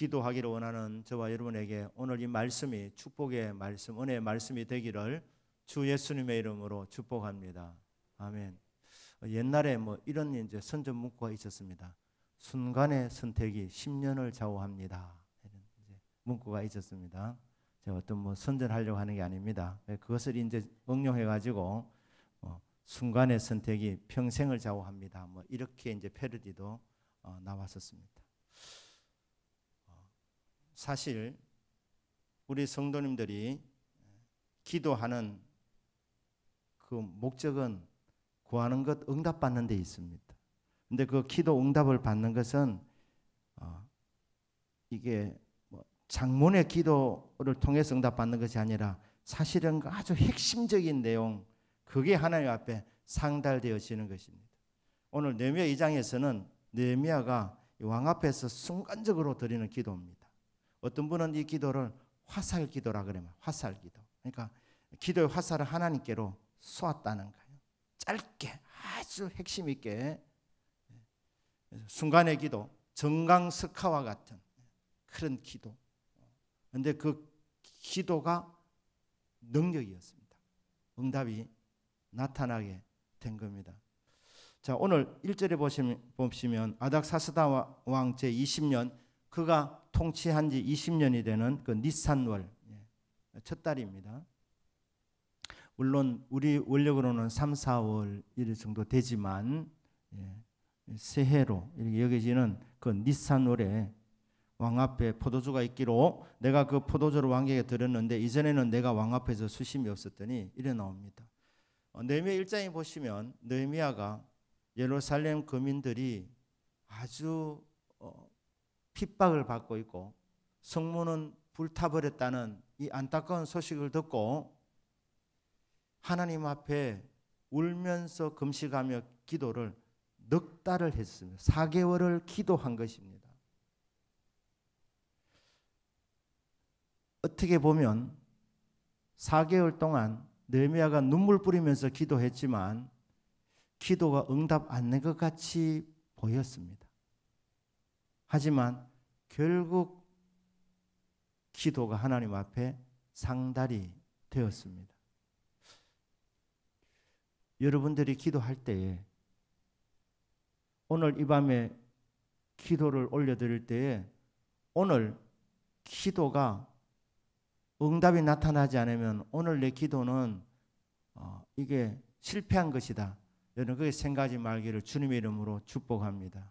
기도하기를 원하는 저와 여러분에게 오늘 이 말씀이 축복의 말씀, 은혜의 말씀이 되기를 주 예수님의 이름으로 축복합니다. 아멘. 옛날에 뭐 이런 이제 선전 문구가 있었습니다. 순간의 선택이 10년을 좌우합니다. 이런 이제 문구가 있었습니다. 제가 어떤 뭐 선전하려고 하는 게 아닙니다. 그것을 이제 응용해 가지고 순간의 선택이 평생을 좌우합니다. 뭐 이렇게 이제 패러디도 나왔었습니다. 사실 우리 성도님들이 기도하는 그 목적은 구하는 것 응답받는 데 있습니다. 근데 그 기도 응답을 받는 것은 이게 뭐 장문의 기도를 통해서 응답받는 것이 아니라 사실은 아주 핵심적인 내용, 그게 하나님 앞에 상달되어지는 것입니다. 오늘 느헤미야 2장에서는 느헤미야가 왕 앞에서 순간적으로 드리는 기도입니다. 어떤 분은 이 기도를 화살 기도라 그러면 화살 기도. 그러니까 기도의 화살을 하나님께로 쏘았다는 거예요. 짧게 아주 핵심 있게 순간의 기도, 정강석화와 같은 그런 기도. 그런데 그 기도가 능력이었습니다. 응답이 나타나게 된 겁니다. 자, 오늘 1절에 보시면 아닥사스다 왕 제20년, 그가 통치한 지 20년이 되는 그 니산월 첫 달입니다. 물론 우리 원력으로는 3, 4월 일 정도 되지만 새해로 이렇게 여겨지는 그 니산월에 왕 앞에 포도주가 있기로 내가 그 포도주를 왕에게 드렸는데 이전에는 내가 왕 앞에서 수심이 없었더니 이래 나옵니다. 느헤미야 1장에 보시면 느헤미야가 예루살렘 거민들이 아주 핍박을 받고 있고 성문은 불타버렸다는 이 안타까운 소식을 듣고 하나님 앞에 울면서 금식하며 기도를 넉 달을 했습니다. 4개월을 기도한 것입니다. 어떻게 보면 4개월 동안 느헤미야가 눈물 뿌리면서 기도했지만 기도가 응답 안 된 것 같이 보였습니다. 하지만 결국 기도가 하나님 앞에 상달이 되었습니다. 여러분들이 기도할 때에 오늘 이 밤에 기도를 올려드릴 때에 오늘 기도가 응답이 나타나지 않으면 오늘 내 기도는 이게 실패한 것이다. 여러분 그렇게 생각하지 말기를 주님의 이름으로 축복합니다.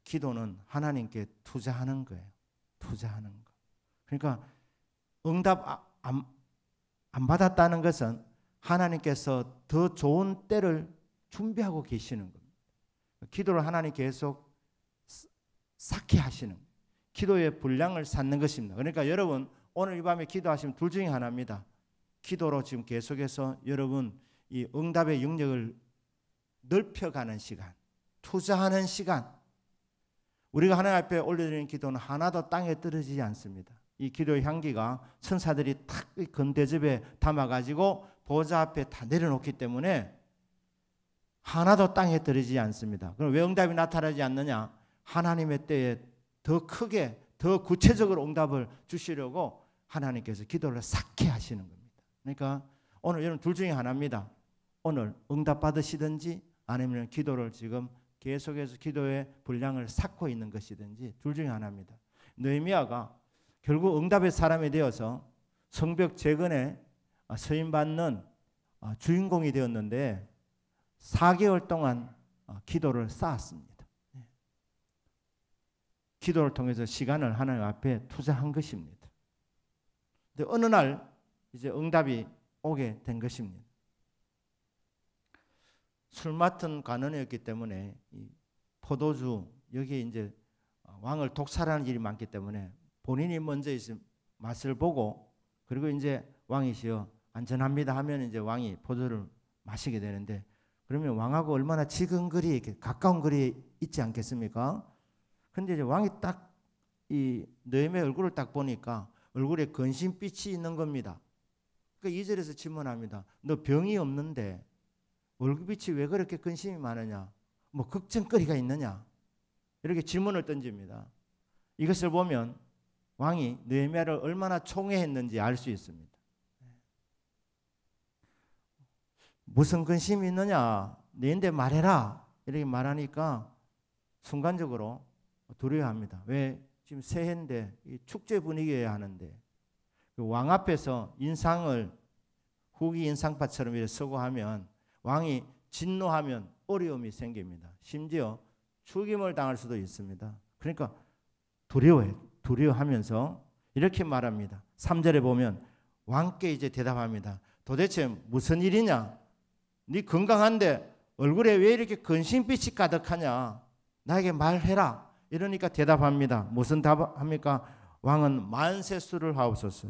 기도는 하나님께 투자하는 거예요. 투자하는 거. 그러니까 응답 안 받았다는 것은 하나님께서 더 좋은 때를 준비하고 계시는 겁니다. 기도를 하나님 계속 쌓게 하시는 거예요. 기도의 분량을 쌓는 것입니다. 그러니까 여러분 오늘 이 밤에 기도하시면 둘 중에 하나입니다. 기도로 지금 계속해서 여러분 이 응답의 영역을 넓혀가는 시간, 투자하는 시간. 우리가 하나님 앞에 올려드리는 기도는 하나도 땅에 떨어지지 않습니다. 이 기도의 향기가 천사들이 탁 건대접에 담아가지고 보좌 앞에 다 내려놓기 때문에 하나도 땅에 떨어지지 않습니다. 그럼 왜 응답이 나타나지 않느냐? 하나님의 때에 더 크게, 더 구체적으로 응답을 주시려고 하나님께서 기도를 쌓게 하시는 겁니다. 그러니까 오늘 여러분 둘 중에 하나입니다. 오늘 응답 받으시든지 아니면 기도를 지금 계속해서 기도의 분량을 쌓고 있는 것이든지 둘 중에 하나입니다. 느헤미야가 결국 응답의 사람이 되어서 성벽 재건에 서임받는 주인공이 되었는데 4개월 동안 기도를 쌓았습니다. 기도를 통해서 시간을 하나님 앞에 투자한 것입니다. 근데 어느 날 이제 응답이 오게 된 것입니다. 술 맡은 관원이었기 때문에 이 포도주 여기에 이제 왕을 독살하는 일이 많기 때문에 본인이 먼저 이제 맛을 보고 그리고 이제 왕이시여 안전합니다 하면 이제 왕이 포도를 마시게 되는데 그러면 왕하고 얼마나 지근거리 이렇게 가까운 거리에 있지 않겠습니까? 근데 이제 왕이 딱 이 느헤미야 얼굴을 딱 보니까 얼굴에 근심빛이 있는 겁니다. 그러니까 2절에서 질문합니다. 너 병이 없는데 얼굴빛이 왜 그렇게 근심이 많으냐? 뭐 걱정거리가 있느냐? 이렇게 질문을 던집니다. 이것을 보면 왕이 느헤미야를 얼마나 총애했는지 알 수 있습니다. 무슨 근심이 있느냐? 너인데 말해라. 이렇게 말하니까 순간적으로 두려워합니다. 왜? 지금 새해인데 축제 분위기여야 하는데 그 왕 앞에서 인상을 후기 인상파처럼 이렇게 서고 하면 왕이 진노하면 어려움이 생깁니다. 심지어 죽임을 당할 수도 있습니다. 그러니까 두려워하면서 이렇게 말합니다. 3절에 보면 왕께 이제 대답합니다. 도대체 무슨 일이냐? 네 건강한데 얼굴에 왜 이렇게 근심빛이 가득하냐? 나에게 말해라. 이러니까 대답합니다. 무슨 답합니까? 왕은 만세수를 하옵소서.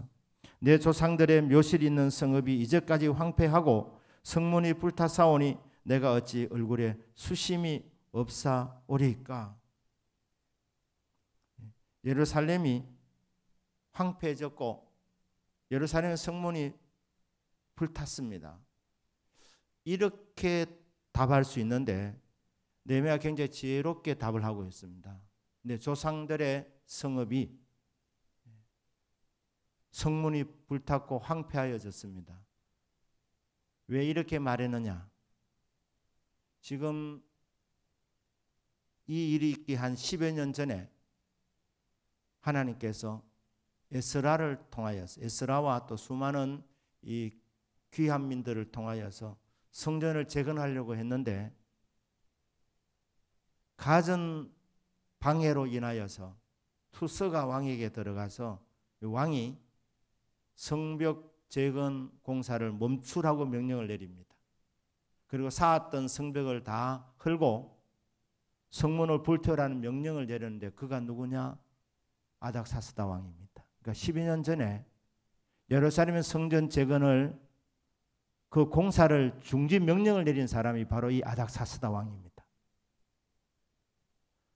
내 조상들의 묘실이 있는 성읍이 이제까지 황폐하고 성문이 불타사오니 내가 어찌 얼굴에 수심이 없사오리까? 예루살렘이 황폐해졌고 예루살렘 성문이 불탔습니다. 이렇게 답할 수 있는데 느헤미야가 굉장히 지혜롭게 답을 하고 있습니다. 내 조상들의 성읍이 성문이 불탔고 황폐하여졌습니다. 왜 이렇게 말했느냐? 지금 이 일이 있기 한 10여 년 전에 하나님께서 에스라를 통하여서 에스라와 또 수많은 이 귀한 민들을 통하여서 성전을 재건하려고 했는데 가전 방해로 인하여서 투서가 왕에게 들어가서 왕이 성벽 재건 공사를 멈추라고 명령을 내립니다. 그리고 쌓았던 성벽을 다 헐고 성문을 불태우라는 명령을 내렸는데 그가 누구냐? 아닥사스다 왕입니다. 그러니까 12년 전에 예루살렘 성전 재건을 그 공사를 중지 명령을 내린 사람이 바로 이 아닥사스다 왕입니다.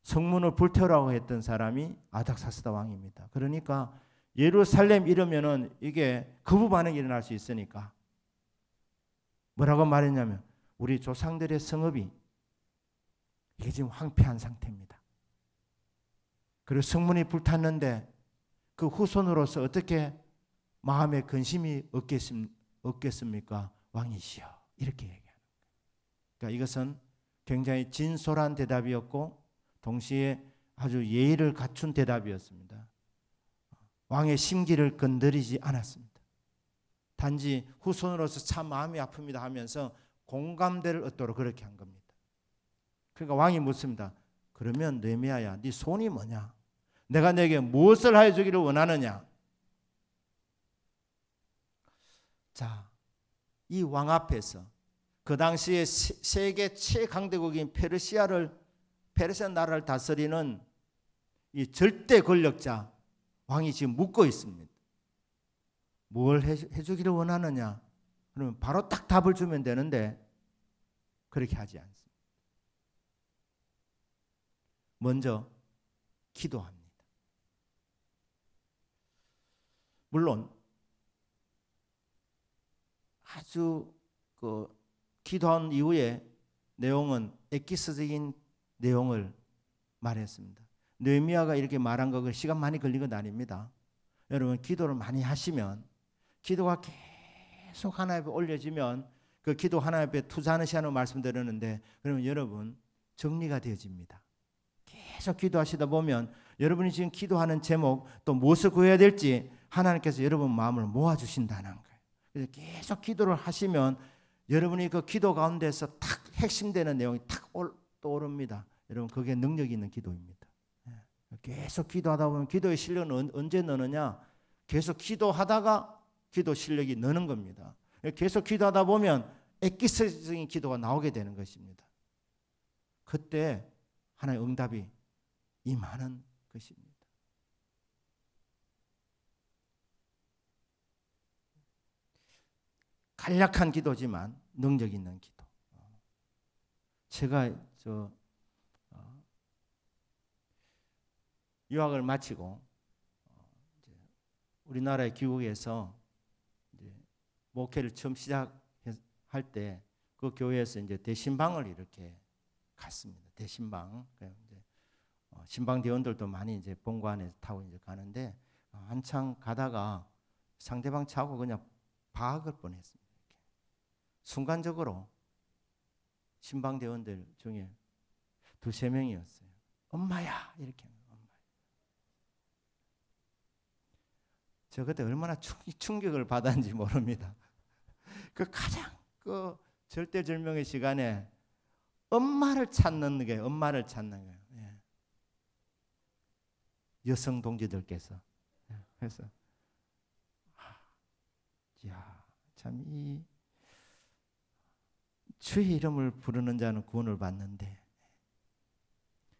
성문을 불태우라고 했던 사람이 아닥사스다 왕입니다. 그러니까 예루살렘 이러면은 이게 거부 반응이 일어날 수 있으니까 뭐라고 말했냐면 우리 조상들의 성읍이 이게 지금 황폐한 상태입니다. 그리고 성문이 불탔는데 그 후손으로서 어떻게 마음에 근심이 없겠습니까? 왕이시여. 이렇게 얘기하는 거예요. 그러니까 이것은 굉장히 진솔한 대답이었고 동시에 아주 예의를 갖춘 대답이었습니다. 왕의 심기를 건드리지 않았습니다. 단지 후손으로서 참 마음이 아픕니다 하면서 공감대를 얻도록 그렇게 한 겁니다. 그러니까 왕이 묻습니다. 그러면 느헤미야야, 네 손이 뭐냐? 내가 너에게 무엇을 하여 주기를 원하느냐? 자, 이 왕 앞에서 그 당시에 세계 최강대국인 페르시아 나라를 다스리는 이 절대 권력자 왕이 지금 묻고 있습니다. 뭘 해주기를 원하느냐? 그러면 바로 딱 답을 주면 되는데 그렇게 하지 않습니다. 먼저 기도합니다. 물론 아주 기도한 이후에 내용은 엑기스적인 내용을 말했습니다. 느헤미야가 이렇게 말한 거 시간 많이 걸린 건 아닙니다. 여러분 기도를 많이 하시면 기도가 계속 하나님 앞에 올려지면 그 기도 하나님 앞에 투자하는 시간을 말씀드렸는데 그러면 여러분 정리가 되어집니다. 계속 기도하시다 보면 여러분이 지금 기도하는 제목 또 무엇을 구해야 될지 하나님께서 여러분 마음을 모아주신다는 거예요. 그래서 계속 기도를 하시면 여러분이 그 기도 가운데서 탁 핵심되는 내용이 탁 떠오릅니다. 여러분 그게 능력 있는 기도입니다. 계속 기도하다 보면 기도의 실력은 언제 느느냐? 계속 기도하다가 기도 실력이 느는 겁니다. 계속 기도하다 보면 엑기스적인 기도가 나오게 되는 것입니다. 그때 하나의 응답이 임하는 것입니다. 간략한 기도지만 능력 있는 기도. 제가 유학을 마치고 우리나라에 귀국해서 목회를 처음 시작할 때 그 교회에서 이제 대신방을 이렇게 갔습니다. 대신방. 이제 신방대원들도 많이 이제 본고 안에 타고 이제 가는데 한참 가다가 상대방 차고 그냥 박을 뻔했습니다. 이렇게. 순간적으로 신방대원들 중에 2~3명이었어요. 엄마야 이렇게. 저 그때 얼마나 충격을 받았는지 모릅니다. 그 가장 그 절대절명의 시간에 엄마를 찾는 게 엄마를 찾는 거예요. 예. 여성 동지들께서 그래서 참 이 주의 이름을 부르는 자는 구원을 받는데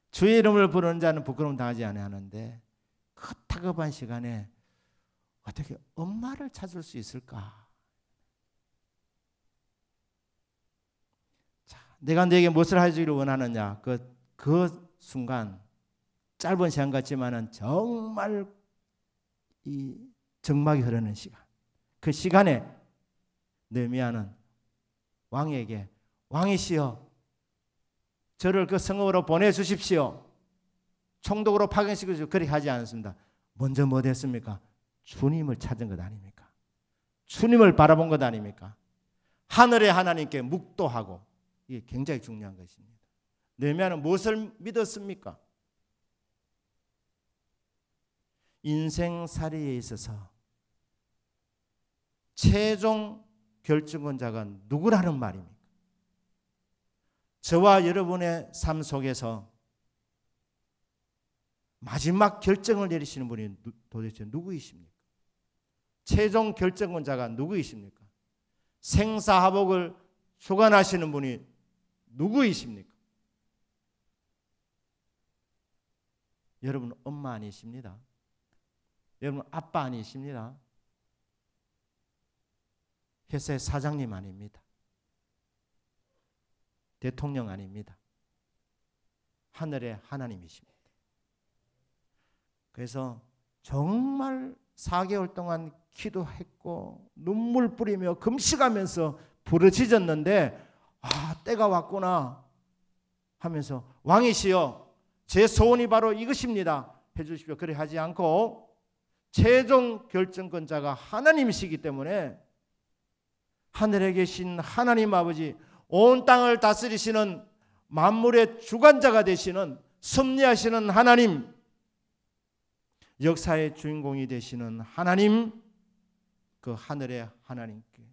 주의 이름을 부르는 자는 부끄러움 당하지 아니하는데 그 다급한 시간에 어떻게 엄마를 찾을 수 있을까? 자, 내가 너에게 무엇을 하기를 원하느냐? 그 순간 짧은 시간 같지만은 정말 이 정막이 흐르는 시간. 그 시간에 느헤미야는 왕에게 왕이시여 저를 그 성읍으로 보내주십시오. 총독으로 파견시켜주십시오. 그렇게 하지 않았습니다. 먼저 뭐 됐습니까? 주님을 찾은 것 아닙니까? 주님을 바라본 것 아닙니까? 하늘의 하나님께 묵도하고 이게 굉장히 중요한 것입니다. 느헤미야는 무엇을 믿었습니까? 인생살이에 있어서 최종 결정권자가 누구라는 말입니까? 저와 여러분의 삶 속에서 마지막 결정을 내리시는 분이 도대체 누구이십니까? 최종 결정권자가 누구이십니까? 생사화복을 주관하시는 분이 누구이십니까? 여러분 엄마 아니십니다. 여러분 아빠 아니십니다. 회사의 사장님 아닙니다. 대통령 아닙니다. 하늘의 하나님이십니다. 그래서 정말 4개월 동안 기도했고 눈물 뿌리며 금식하면서 부르짖었는데 때가 왔구나 하면서 왕이시여 제 소원이 바로 이것입니다 해주십시오. 그래 하지 않고 최종 결정권자가 하나님이시기 때문에 하늘에 계신 하나님 아버지 온 땅을 다스리시는 만물의 주관자가 되시는 섭리하시는 하나님 역사의 주인공이 되시는 하나님 그 하늘의 하나님께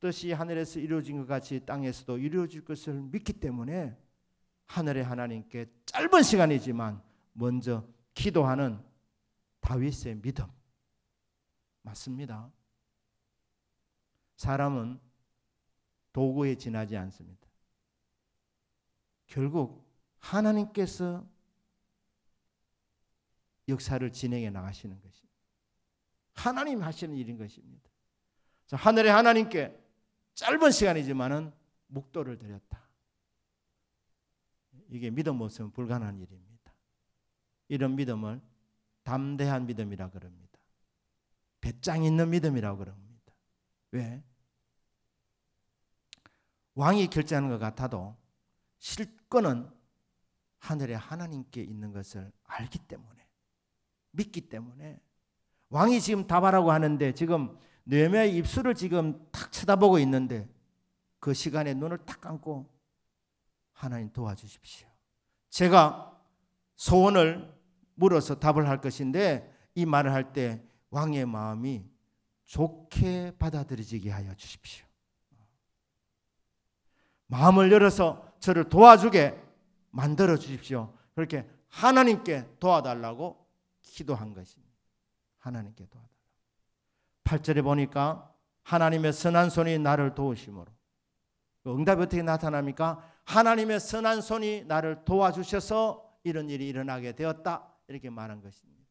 뜻이 하늘에서 이루어진 것 같이 땅에서도 이루어질 것을 믿기 때문에 하늘의 하나님께 짧은 시간이지만 먼저 기도하는 다윗의 믿음 맞습니다. 사람은 도구에 지나지 않습니다. 결국 하나님께서 역사를 진행해 나가시는 것입니다. 하나님 하시는 일인 것입니다. 자, 하늘의 하나님께 짧은 시간이지만은 묵도를 드렸다. 이게 믿음 없으면 불가능한 일입니다. 이런 믿음을 담대한 믿음이라 그럽니다. 배짱 있는 믿음이라고 그럽니다. 왜? 왕이 결정하는 것 같아도 실권은 하늘의 하나님께 있는 것을 알기 때문에 믿기 때문에 왕이 지금 답하라고 하는데 지금 느헤미야의 입술을 지금 탁 쳐다보고 있는데 그 시간에 눈을 딱 감고 하나님 도와주십시오. 제가 소원을 물어서 답을 할 것인데 이 말을 할 때 왕의 마음이 좋게 받아들여지게 하여 주십시오. 마음을 열어서 저를 도와주게 만들어 주십시오. 그렇게 하나님께 도와달라고 기도한 것입니다. 하나님께 도와달라고. 8절에 보니까 하나님의 선한 손이 나를 도우심으로 응답이 어떻게 나타납니까? 하나님의 선한 손이 나를 도와주셔서 이런 일이 일어나게 되었다 이렇게 말한 것입니다.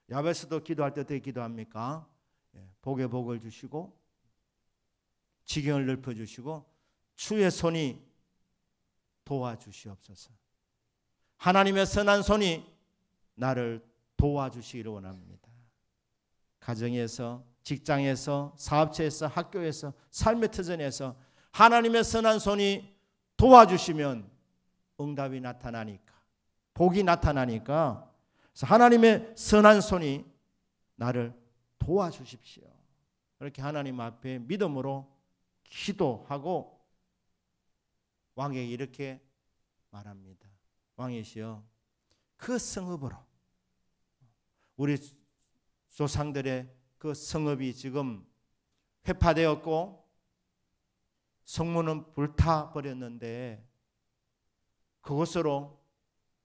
야베스도 기도할 때 어떻게 기도합니까? 복에 복을 주시고 지경을 넓혀주시고 주의 손이 도와주시옵소서. 하나님의 선한 손이 나를 도와주시기를 원합니다. 가정에서, 직장에서, 사업체에서, 학교에서, 삶의 터전에서 하나님의 선한 손이 도와주시면 응답이 나타나니까 복이 나타나니까 그래서 하나님의 선한 손이 나를 도와주십시오. 그렇게 하나님 앞에 믿음으로 기도하고 왕에게 이렇게 말합니다. 왕이시여, 그 성읍으로 우리 조상들의 그 성읍이 지금 회파되었고 성문은 불타버렸는데 그곳으로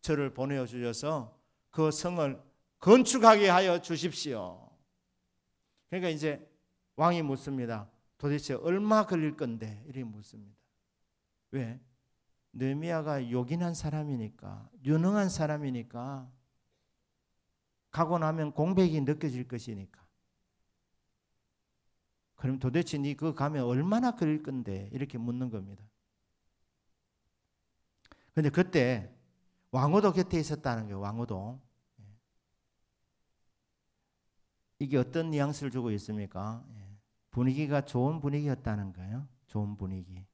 저를 보내어 주셔서 그 성을 건축하게 하여 주십시오. 그러니까 이제 왕이 묻습니다. 도대체 얼마 걸릴 건데? 이렇게 묻습니다. 왜? 느헤미야가 요긴한 사람이니까, 유능한 사람이니까, 가고 나면 공백이 느껴질 것이니까. 그럼 도대체 네 그거 가면 얼마나 걸릴 건데? 이렇게 묻는 겁니다. 그런데 그때 왕후도 곁에 있었다는 거예요. 왕후도. 이게 어떤 뉘앙스를 주고 있습니까? 분위기가 좋은 분위기였다는 거예요. 좋은 분위기.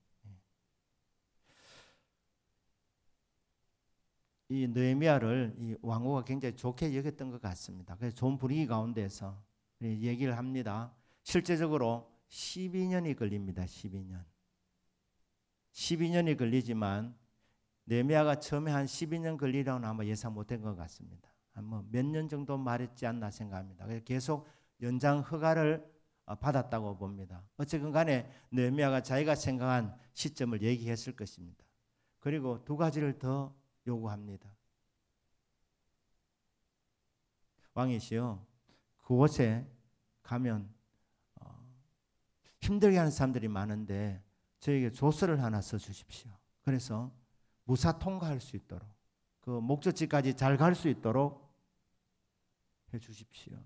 이 느헤미야를 이 왕후가 굉장히 좋게 여겼던 것 같습니다. 그래서 좋은 분위기 가운데서 얘기를 합니다. 실제적으로 12년이 걸립니다. 12년. 12년이 걸리지만 느헤미야가 처음에 한 12년 걸리라고는 아마 예상 못한 것 같습니다. 몇 년 정도 말했지 않나 생각합니다. 그래서 계속 연장 허가를 받았다고 봅니다. 어쨌든 간에 느헤미야가 자기가 생각한 시점을 얘기했을 것입니다. 그리고 두 가지를 더 요구합니다. 왕이시여, 그곳에 가면 힘들게 하는 사람들이 많은데 저에게 조서를 하나 써주십시오. 그래서 무사 통과할 수 있도록, 그 목적지까지 잘 갈 수 있도록 해주십시오.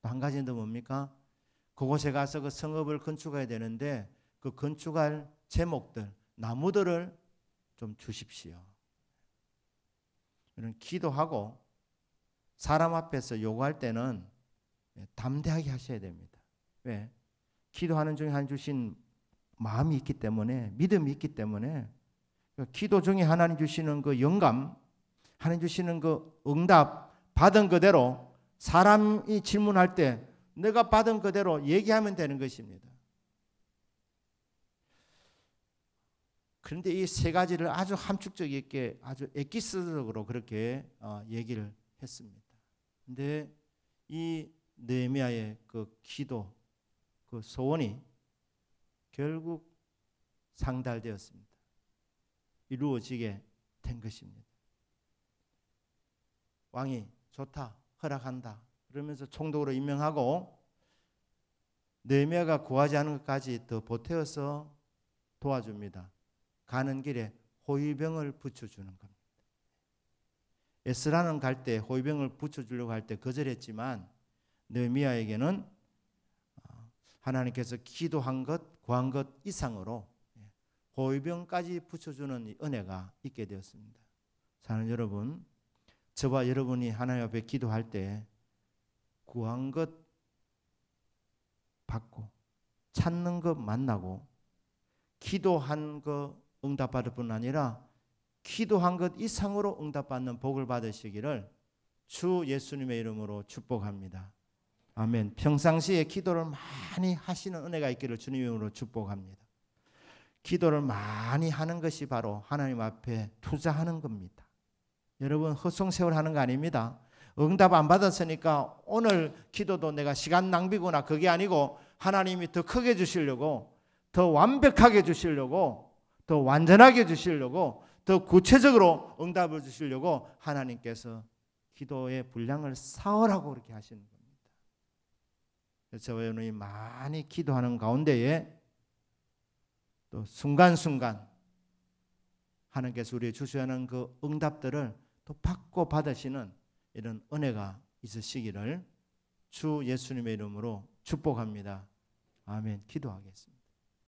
또 한 가지는 더 뭡니까? 그곳에 가서 그 성읍을 건축해야 되는데 그 건축할 제목들, 나무들을 좀 주십시오. 이런 기도하고 사람 앞에서 요구할 때는 담대하게 하셔야 됩니다. 왜? 기도하는 중에 하나님 주신 마음이 있기 때문에, 믿음이 있기 때문에, 기도 중에 하나님 주시는 그 영감, 하나님 주시는 그 응답 받은 그대로 사람이 질문할 때 내가 받은 그대로 얘기하면 되는 것입니다. 그런데 이 세 가지를 아주 함축적 있게, 아주 엑기스적으로 그렇게 얘기를 했습니다. 그런데 이 느헤미야의 그 기도, 그 소원이 결국 상달되었습니다. 이루어지게 된 것입니다. 왕이 좋다, 허락한다 그러면서 총독으로 임명하고 느헤미야가 구하지 않은 것까지 더 보태어서 도와줍니다. 가는 길에 호위병을 붙여주는 겁니다. 에스라는 갈 때 호위병을 붙여주려고 할 때 거절했지만 느헤미야에게는 하나님께서 기도한 것, 구한 것 이상으로 호위병까지 붙여주는 은혜가 있게 되었습니다. 사랑하는 여러분, 저와 여러분이 하나님 앞에 기도할 때 구한 것 받고 찾는 것 만나고 기도한 것 응답받을 뿐 아니라 기도한 것 이상으로 응답받는 복을 받으시기를 주 예수님의 이름으로 축복합니다. 아멘. 평상시에 기도를 많이 하시는 은혜가 있기를 주님의 이름으로 축복합니다. 기도를 많이 하는 것이 바로 하나님 앞에 투자하는 겁니다. 여러분, 헛송세월 하는 거 아닙니다. 응답 안 받았으니까 오늘 기도도 내가 시간 낭비구나, 그게 아니고 하나님이 더 크게 주시려고, 더 완벽하게 주시려고, 더 완전하게 주시려고, 더 구체적으로 응답을 주시려고 하나님께서 기도의 분량을 쌓으라고 그렇게 하시는 겁니다. 저와 여러분이 많이 기도하는 가운데에 또 순간순간 하나님께서 우리에게 주셔야 하는 그 응답들을 또 받고 받으시는 이런 은혜가 있으시기를 주 예수님의 이름으로 축복합니다. 아멘. 기도하겠습니다.